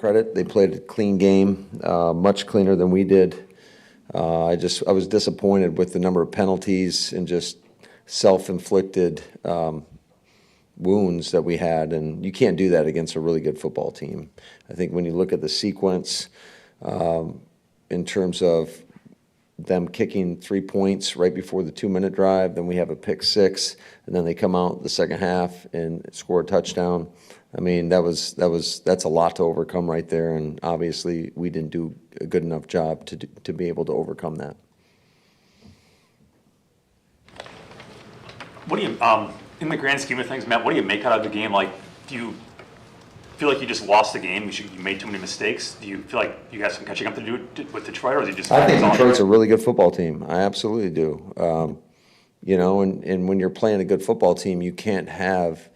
credit. They played a clean game, much cleaner than we did. I was disappointed with the number of penalties and just self-inflicted wounds that we had, and you can't do that against a really good football team. I think when you look at the sequence in terms of them kicking 3 points right before the 2-minute drive, then we have a pick six, and then they come out the second half and score a touchdown. I mean, that's a lot to overcome right there, and obviously we didn't do a good enough job to be able to overcome that. What do you, in the grand scheme of things, Matt, what do you make out of the game? Like, do you feel like you just lost the game? You made too many mistakes? Do you feel like you got some catching up to do with Detroit, or is it just? I think Detroit's a really good football team. I absolutely do. You know, and when you're playing a good football team, you can't have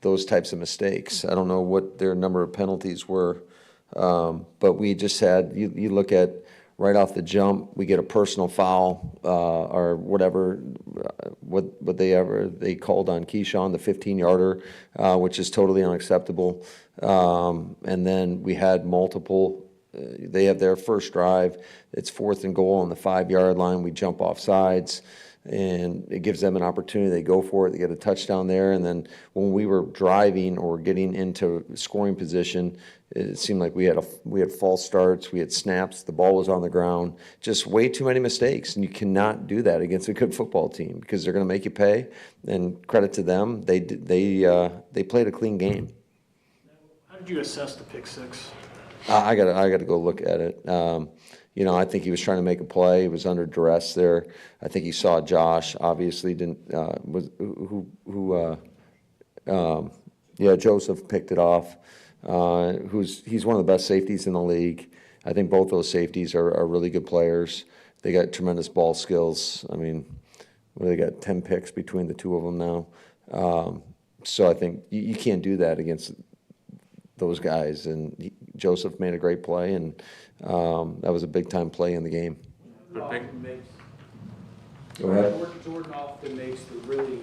those types of mistakes. I don't know what their number of penalties were, but we just had, you look at right off the jump, we get a personal foul or whatever, what they called on Keyshawn, the 15-yarder, which is totally unacceptable. And then we had multiple. They have their first drive. It's 4th and goal on the 5-yard line. We jump off sides, and it gives them an opportunity. They go for it. They get a touchdown there. And then when we were driving or getting into scoring position, it seemed like we had false starts. We had snaps. The ball was on the ground. Just way too many mistakes. And you cannot do that against a good football team because they're going to make you pay. And credit to them, they played a clean game. How did you assess the pick six? I got to go look at it. You know, I think he was trying to make a play. He was under duress there. I think he saw Josh. Obviously, Joseph picked it off. He's one of the best safeties in the league. I think both those safeties are really good players. They got tremendous ball skills. I mean, they got 10 picks between the two of them now. So I think you can't do that against those guys. And Joseph made a great play, and that was a big-time play in the game. Go ahead. Jordan often makes the really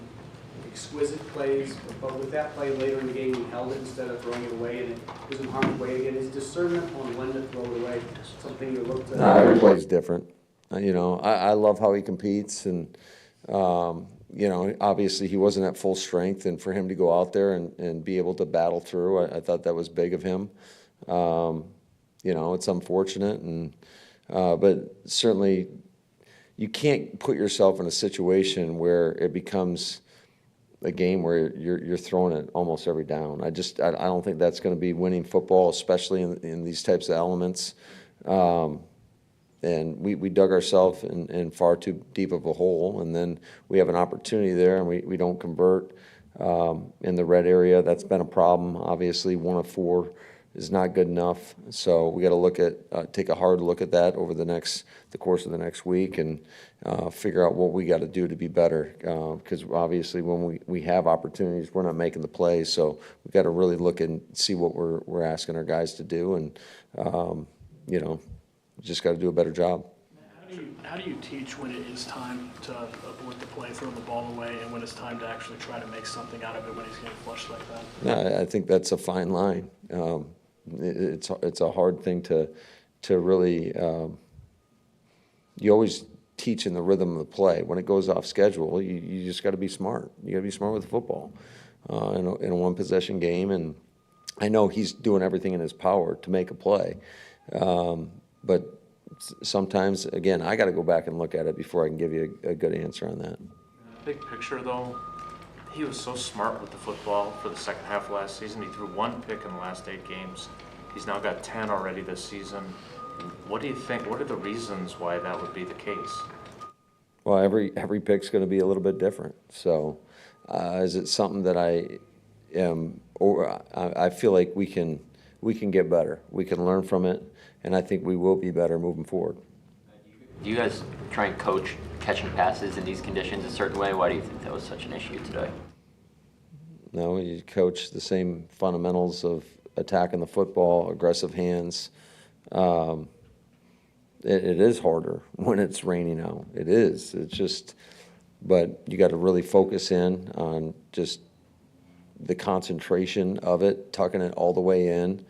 exquisite plays, but with that play later in the game, he held it instead of throwing it away, and it was in harm's way again. His discernment on when to throw it away, something you looked at. Every play is different. You know, I love how he competes, and you know, obviously he wasn't at full strength, and for him to go out there and be able to battle through, I thought that was big of him. You know, it's unfortunate, and but certainly you can't put yourself in a situation where it becomes a game where you're throwing it almost every down. I don't think that's going to be winning football, especially in these types of elements. And we dug ourselves in far too deep of a hole, and then we have an opportunity there, and we don't convert in the red area. That's been a problem. Obviously, 1 of 4 is not good enough. So we got to take a hard look at that over the course of the next week, and figure out what we got to do to be better. Because obviously, when we have opportunities, we're not making the plays. So we got to really look and see what we're asking our guys to do, and you know, just got to do a better job. How do you teach when it is time to abort the play, throw the ball away, and when it's time to actually try to make something out of it when he's getting flushed like that? Yeah, I think that's a fine line. It's a hard thing to really. You always teach in the rhythm of the play. When it goes off schedule, you just got to be smart. You got to be smart with the football in a one-possession game. And I know he's doing everything in his power to make a play, but sometimes, again, I got to go back and look at it before I can give you a good answer on that. Big picture, though, he was so smart with the football for the second half of last season. He threw 1 pick in the last 8 games. He's now got 10 already this season. What do you think? What are the reasons why that would be the case? Well, every pick's going to be a little bit different. So, is it something that I am? Or I feel like we can get better. We can learn from it, and I think we will be better moving forward. Do you guys try and coach catching passes in these conditions a certain way? Why do you think that was such an issue today? No, you coach the same fundamentals of attacking the football, aggressive hands. It is harder when it's raining out. It is. It's just, but you got to really focus in on just the concentration of it, tucking it all the way in,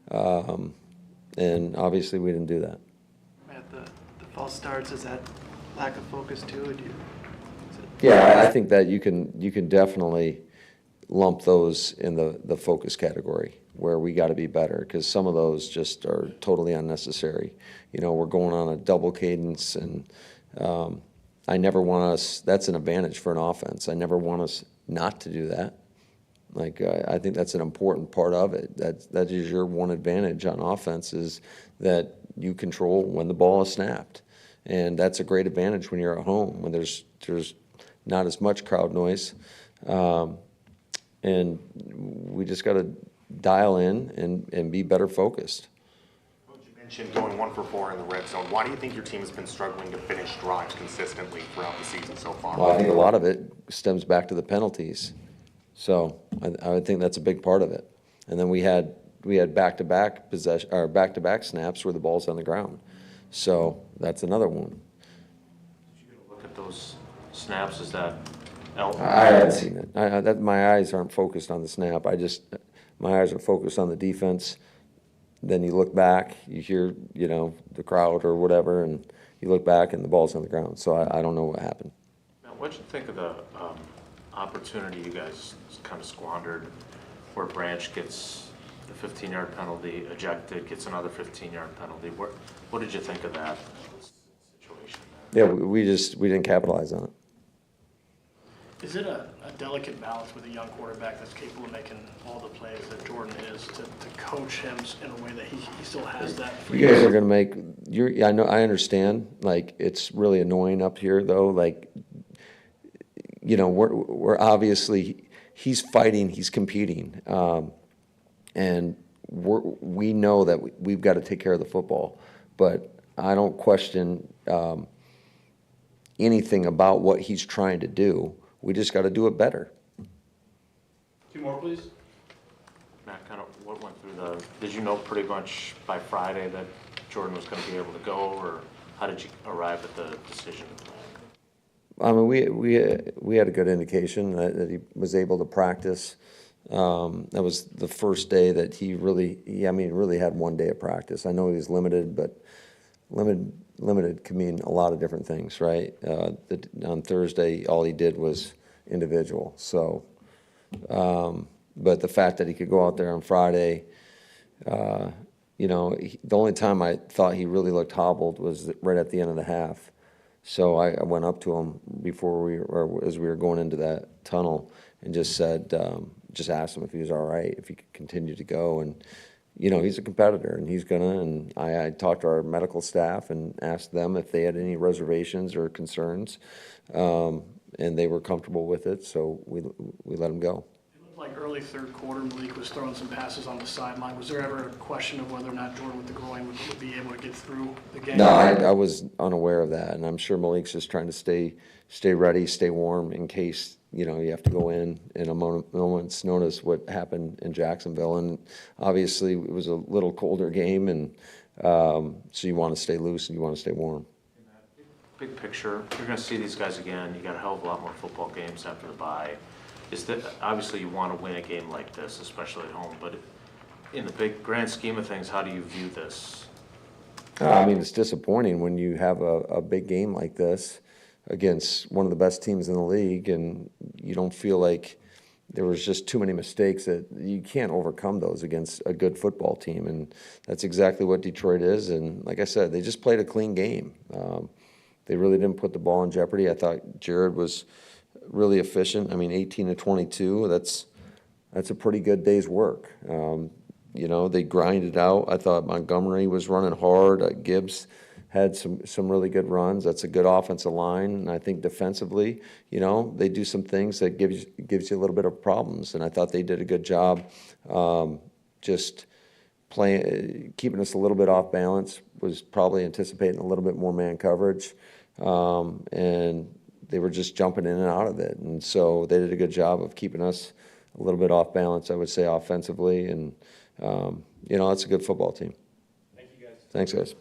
And obviously, we didn't do that. At the false starts, is that lack of focus too? Or do you, Yeah, I think that you can definitely lump those in the focus category where we got to be better, because some of those just are totally unnecessary. We're going on a double cadence, and I never want us. That's an advantage for an offense. I never want us not to do that. Like, I think that's an important part of it. That is your one advantage on offense, is that you control when the ball is snapped. And that's a great advantage when you're at home, when there's not as much crowd noise. And we just got to dial in and be better focused. Coach, you mentioned going 1 for 4 in the red zone. Why do you think your team has been struggling to finish drives consistently throughout the season so far? Well, I think a lot of it stems back to the penalties. So I would think that's a big part of it. And then we had back-to-back possession, or back-to-back snaps where the ball's on the ground. So that's another one. Did you get a look at those snaps? Is that Elton? I haven't seen it. My eyes aren't focused on the snap. My eyes are focused on the defense. Then you look back, you hear, the crowd or whatever, and you look back and the ball's on the ground. So I don't know what happened. Now, what'd you think of the opportunity you guys kind of squandered, where Branch gets the 15-yard penalty, ejected, gets another 15-yard penalty? What did you think of that situation there? Yeah, we didn't capitalize on it. Is it a delicate balance with a young quarterback that's capable of making all the plays that Jordan is, to coach him in a way that he still has that You guys freedom? are gonna I understand, like, it's really annoying up here, though, like, we're obviously, he's fighting, he's competing, and we know that we've got to take care of the football, but I don't question anything about what he's trying to do. We just got to do it better. 2 more, please. Matt, kind of what went through did you know pretty much by Friday that Jordan was going to be able to go, or how did you arrive at the decision? I mean, we had a good indication that he was able to practice. That was the first day that he really had 1 day of practice. I know he was limited, but limited can mean a lot of different things, right? On Thursday, all he did was individual. So, but the fact that he could go out there on Friday, the only time I thought he really looked hobbled was right at the end of the half. So I went up to him as we were going into that tunnel, and just asked him if he was all right, if he could continue to go. And, he's a competitor, and he's gonna, and I talked to our medical staff and asked them if they had any reservations or concerns, and they were comfortable with it, so we let him go. It looked like early third quarter, Malik was throwing some passes on the sideline. Was there ever a question of whether or not Jordan with the groin would be able to get through the game? No, I was unaware of that, and I'm sure Malik's just trying to stay ready, stay warm in case, you have to go in a moment's notice what happened in Jacksonville. And obviously it was a little colder game, and so you want to stay loose and you want to stay warm. Big picture, you're going to see these guys again. You got a hell of a lot more football games after the bye. Obviously you want to win a game like this, especially at home, but in the big grand scheme of things, how do you view this? I mean, it's disappointing when you have a big game like this against one of the best teams in the league, and you don't feel like there was just too many mistakes. That you can't overcome those against a good football team, and that's exactly what Detroit is. And like I said, they just played a clean game. They really didn't put the ball in jeopardy. I thought Jared was really efficient. I mean, 18 to 22, that's a pretty good day's work. They grinded out. I thought Montgomery was running hard. Gibbs had some really good runs. That's a good offensive line. And I think defensively, they do some things that gives you a little bit of problems. And I thought they did a good job just keeping us a little bit off balance. Was probably anticipating a little bit more man coverage. And they were just jumping in and out of it. And so they did a good job of keeping us a little bit off balance, I would say, offensively. And, it's a good football team. Thank you, guys. Thanks, guys.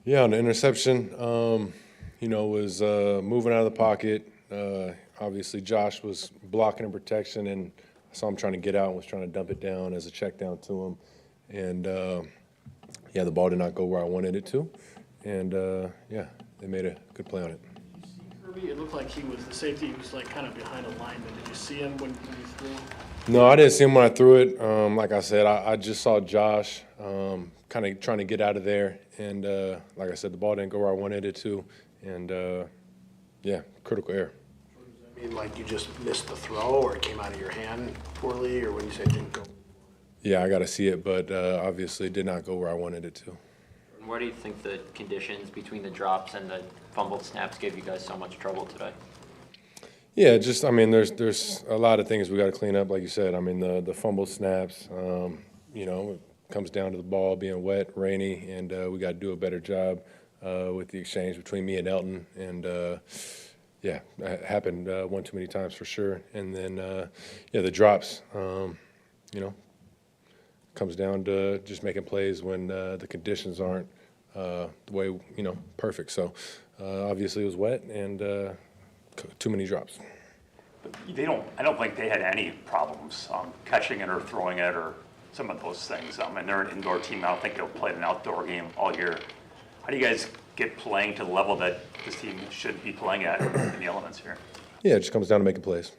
Yeah, on the interception, was moving out of the pocket. Obviously, Josh was blocking and protection, and I saw him trying to get out and was trying to dump it down as a check down to him. And, the ball did not go where I wanted it to. And, they made a good play on it. Kirby, it looked like the safety, he was like kind of behind a lineman. Did you see him when he threw? No, I didn't see him when I threw it. Like I said, I just saw Josh kind of trying to get out of there. And like I said, the ball didn't go where I wanted it to. And, critical error. I mean, like you just missed the throw or it came out of your hand poorly, or when you say it didn't go? Yeah, I got to see it, but obviously it did not go where I wanted it to. Why do you think the conditions between the drops and the fumbled snaps gave you guys so much trouble today? Yeah, there's a lot of things we got to clean up, like you said. I mean, the fumble snaps, it comes down to the ball being wet, rainy, and we got to do a better job with the exchange between me and Elton. And, it happened one too many times for sure. And then, the drops, comes down to just making plays when the conditions aren't the way, perfect. So, obviously it was wet and too many drops. I don't think they had any problems catching it or throwing it or some of those things. And they're an indoor team. I don't think they'll play an outdoor game all year. How do you guys get playing to the level that this team should be playing at in the elements here? Yeah, it just comes down to making plays.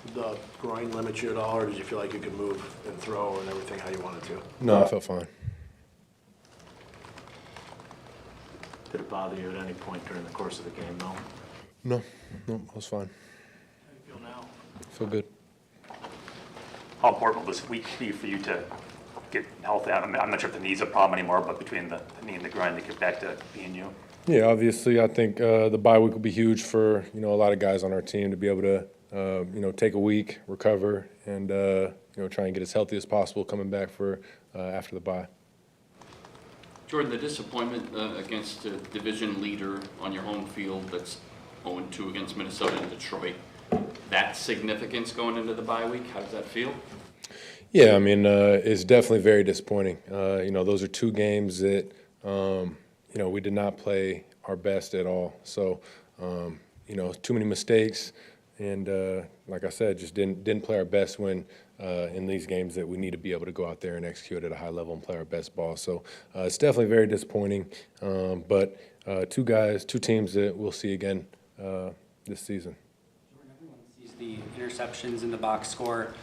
Did the groin limit you at all, or did you feel like you could move and throw and everything how you wanted to? No, I felt fine. Did it bother you at any point during the course of the game, though? No, I was fine. How do you feel now? Feel good. How important will this week be for you to get healthy? I'm not sure if the knee's a problem anymore, but between the knee and the groin to get back to being you. Yeah, obviously, I think the bye week will be huge for a lot of guys on our team to be able to take a week, recover, and try and get as healthy as possible coming back for after the bye. Jordan, the disappointment against a division leader on your home field that's 0-2 against Minnesota and Detroit, that significance going into the bye week, how does that feel? Yeah, I mean, it's definitely very disappointing. Those are two games that, we did not play our best at all. So, too many mistakes. And like I said, just didn't play our best when in these games that we need to be able to go out there and execute at a high level and play our best ball. So it's definitely very disappointing. But two teams that we'll see again this season. Everyone sees the interceptions in the box score.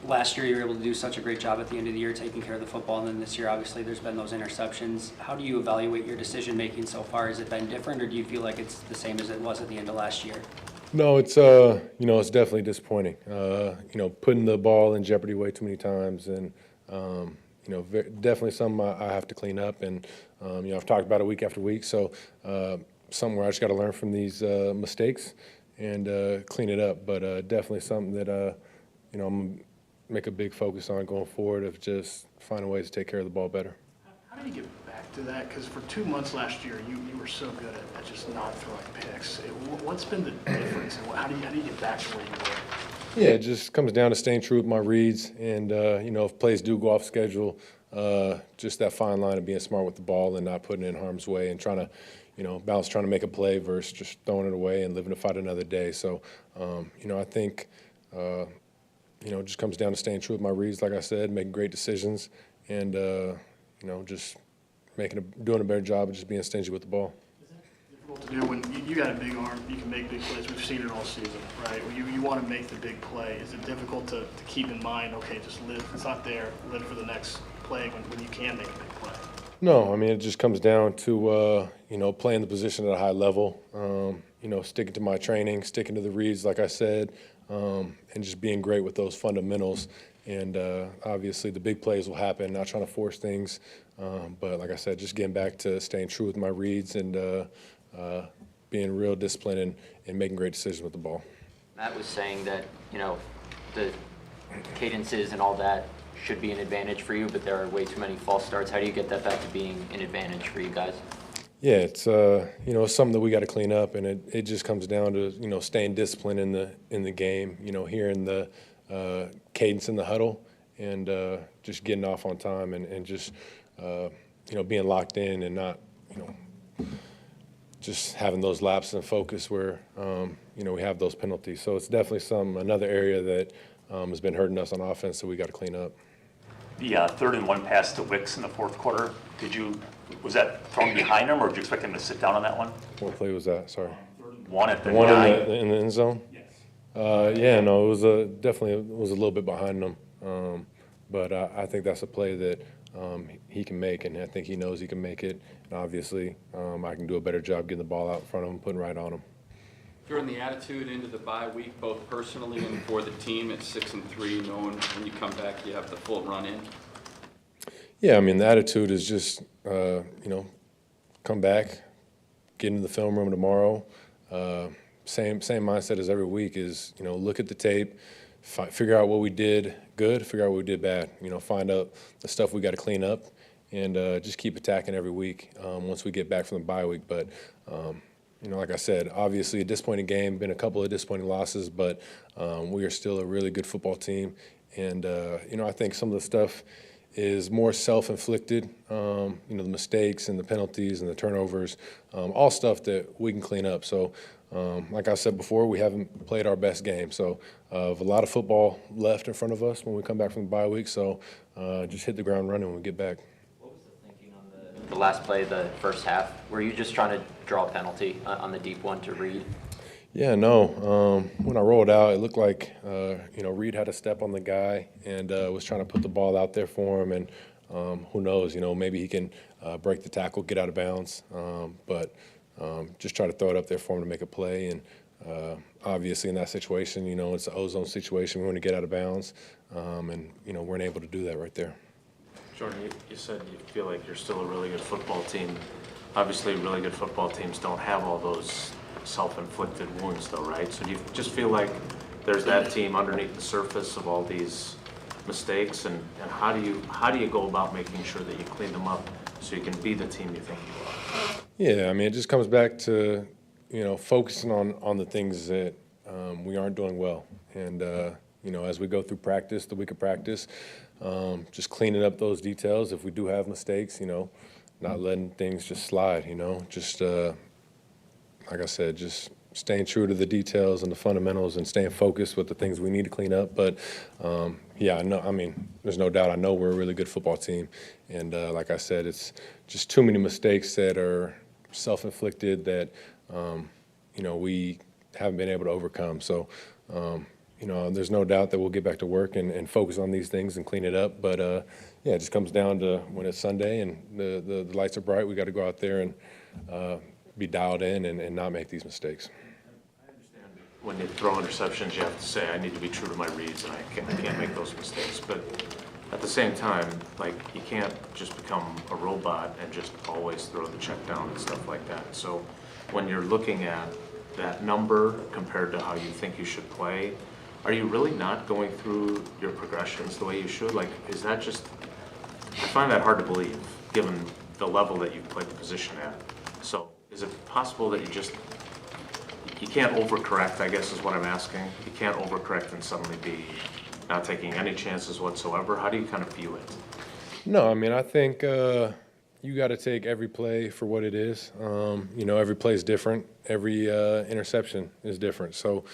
Last year, you were able to do such a great job at the end of the year taking care of the football, and then this year, obviously, there's been those interceptions. How do you evaluate your decision-making so far? Has it been different, or do you feel like it's the same as it was at the end of last year? No, it's it's definitely disappointing. Putting the ball in jeopardy way too many times, and definitely something I have to clean up. And I've talked about it week after week, so something where I just got to learn from these mistakes and clean it up. But definitely something that I'm gonna make a big focus on going forward of just finding ways to take care of the ball better. How do you get back to that? Because for 2 months last year, you were so good at just not throwing picks. What's been the difference, and how do you get back to where you were? Yeah, it just comes down to staying true with my reads, and if plays do go off schedule, just that fine line of being smart with the ball and not putting it in harm's way and trying to, balance trying to make a play versus just throwing it away and living to fight another day. So, I think, it just comes down to staying true with my reads, like I said, making great decisions, and just doing a better job of just being stingy with the ball. Difficult to do when you got a big arm, you can make big plays. We've seen it all season, right? When you want to make the big play. Is it difficult to keep in mind, okay, just live, it's not there, live for the next play when you can make a big play? No, I mean, it just comes down to, playing the position at a high level, sticking to my training, sticking to the reads, like I said, and just being great with those fundamentals. And obviously the big plays will happen, not trying to force things. But like I said, just getting back to staying true with my reads and being real disciplined and making great decisions with the ball. Matt was saying that, the cadences and all that should be an advantage for you, but there are way too many false starts. How do you get that back to being an advantage for you guys? Yeah, it's it's something that we got to clean up, and it just comes down to staying disciplined in the game. Hearing the cadence in the huddle, and just getting off on time, and just being locked in and not, just having those lapses in focus where, we have those penalties. So it's definitely another area that has been hurting us on offense that we got to clean up. The 3rd and 1 pass to Wicks in the 4th quarter, was that thrown behind him, or did you expect him to sit down on that one? What play was that? Sorry. 1 at the The one 9. in the end zone? Yes. Yeah, no, it was definitely a little bit behind him. But I think that's a play that he can make, and I think he knows he can make it. And obviously, I can do a better job getting the ball out in front of him, putting right on him. During the attitude into the bye week, both personally and for the team at 6-3, knowing when you come back you have the full run in? Yeah, I mean, the attitude is just, come back, get into the film room tomorrow. Same mindset as every week is, look at the tape, figure out what we did good, figure out what we did bad. Find out the stuff we got to clean up, and just keep attacking every week once we get back from the bye week. But, like I said, obviously a disappointing game, been a couple of disappointing losses, but we are still a really good football team. And, I think some of the stuff is more self-inflicted, the mistakes and the penalties and the turnovers, all stuff that we can clean up. So, like I said before, we haven't played our best game. So, a lot of football left in front of us when we come back from the bye week. So, just hit the ground running when we get back. What was the thinking on the last play, the first half? Were you just trying to draw a penalty on the deep one to Reed? Yeah, no. When I rolled out, it looked like, Reed had a step on the guy and was trying to put the ball out there for him. And who knows, maybe he can break the tackle, get out of bounds. But just try to throw it up there for him to make a play. And obviously in that situation, it's an ozone situation. We want to get out of bounds. And, weren't able to do that right there. Jordan, you said you feel like you're still a really good football team. Obviously, really good football teams don't have all those self-inflicted wounds, though, right? So do you just feel like there's that team underneath the surface of all these mistakes, and how do you go about making sure that you clean them up so you can be the team you think you are? Yeah, I mean, it just comes back to, focusing on the things that we aren't doing well. And, as we go through practice, the week of practice, just cleaning up those details. If we do have mistakes, not letting things just slide, just, like I said, just staying true to the details and the fundamentals and staying focused with the things we need to clean up. But, there's no doubt I know we're a really good football team. And like I said, it's just too many mistakes that are self-inflicted that, we haven't been able to overcome. So, there's no doubt that we'll get back to work and focus on these things and clean it up. But, it just comes down to when it's Sunday and the lights are bright, we got to go out there and be dialed in and not make these mistakes. I understand when you throw interceptions, you have to say, I need to be true to my reads, and I can't make those mistakes. But at the same time, you can't just become a robot and just always throw the check down and stuff like that. So when you're looking at that number compared to how you think you should play, are you really not going through your progressions the way you should? Is that just, I find that hard to believe, given the level that you've played the position at. So is it possible that you can't overcorrect, I guess is what I'm asking. You can't overcorrect and suddenly be not taking any chances whatsoever. How do you kind of view it? No, I think you got to take every play for what it is. Every play is different. Every interception is different. So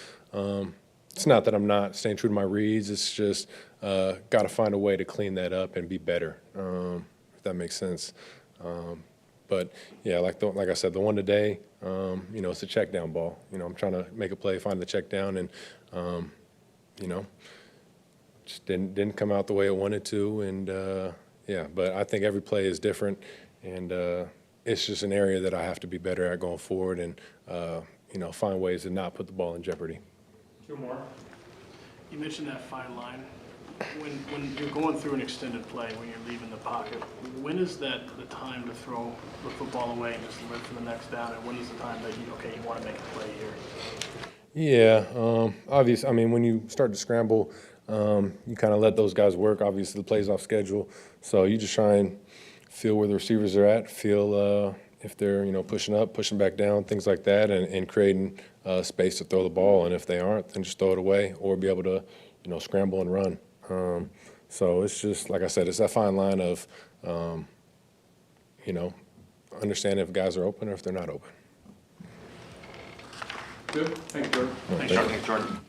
it's not that I'm not staying true to my reads. It's just got to find a way to clean that up and be better, if that makes sense. But yeah, like I said, the one today, it's a check down ball. I'm trying to make a play, find the check down, and just didn't come out the way it wanted to. And but I think every play is different, and it's just an area that I have to be better at going forward, and find ways to not put the ball in jeopardy. Two more. You mentioned that fine line. When you're going through an extended play, when you're leaving the pocket, when is that the time to throw the football away and just live for the next down, and when is the time that you want to make a play here? Yeah, obviously, when you start to scramble, you kind of let those guys work. Obviously, the play's off schedule, so you just try and feel where the receivers are at, feel if they're pushing up, pushing back down, things like that, and creating space to throw the ball. And if they aren't, then just throw it away or be able to scramble and run. So it's just, like I said, it's that fine line of you know, understand if guys are open or if they're not open. Good, thanks, Jordan. No, Thanks, thank you. Jordan. Thanks, Jordan.